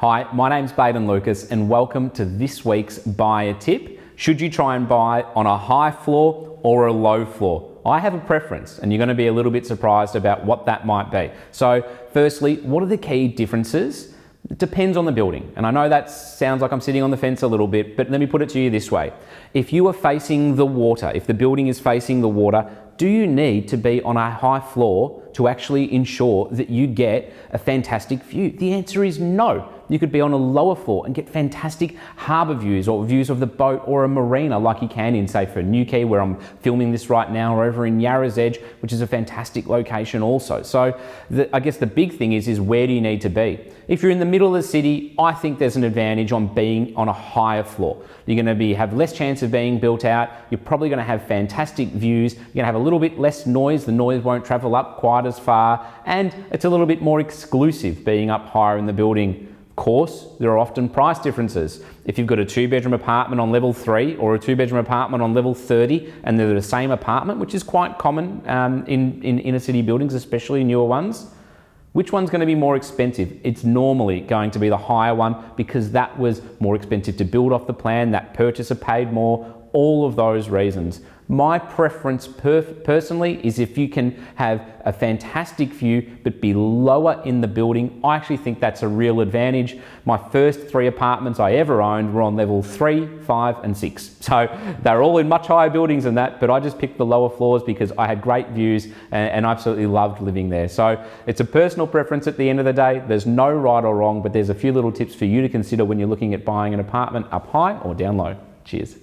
Hi, my name's Baden Lucas and welcome to this week's buyer tip. Should you try and buy on a high floor or a low floor? I have a preference and you're going to be a little bit surprised about what that might be. So firstly, what are the key differences? It depends on the building. And I know that sounds like I'm sitting on the fence a little bit, but let me put it to you this way. If you are facing the water, if the building is facing the water, do you need to be on a high floor to actually ensure that you get a fantastic view? The answer is no. You could be on a lower floor and get fantastic harbour views or views of the boat or a marina like you can in, say, for Newquay, where I'm filming this right now, or over in Yarra's Edge, which is a fantastic location also. So I guess the big thing is where do you need to be? If you're in the middle of the city, I think there's an advantage on being on a higher floor. You're going to have less chance of being built out. You're probably going to have fantastic views. You're going to have a little bit less noise. The noise won't travel up quite as far, and it's a little bit more exclusive being up higher in the building. Of course, there are often price differences. If you've got a 2-bedroom apartment on level 3 or a 2-bedroom apartment on level 30 and they're the same apartment, which is quite common in inner city buildings, especially newer ones, which one's going to be more expensive? It's normally going to be the higher one because that was more expensive to build off the plan, that purchaser paid more, all of those reasons. My preference personally is if you can have a fantastic view but be lower in the building. I actually think that's a real advantage. My first 3 apartments I ever owned were on level 3, 5 and 6. So they're all in much higher buildings than that, but I just picked the lower floors because I had great views and I absolutely loved living there. So it's a personal preference at the end of the day. There's no right or wrong, but there's a few little tips for you to consider when you're looking at buying an apartment up high or down low. Cheers.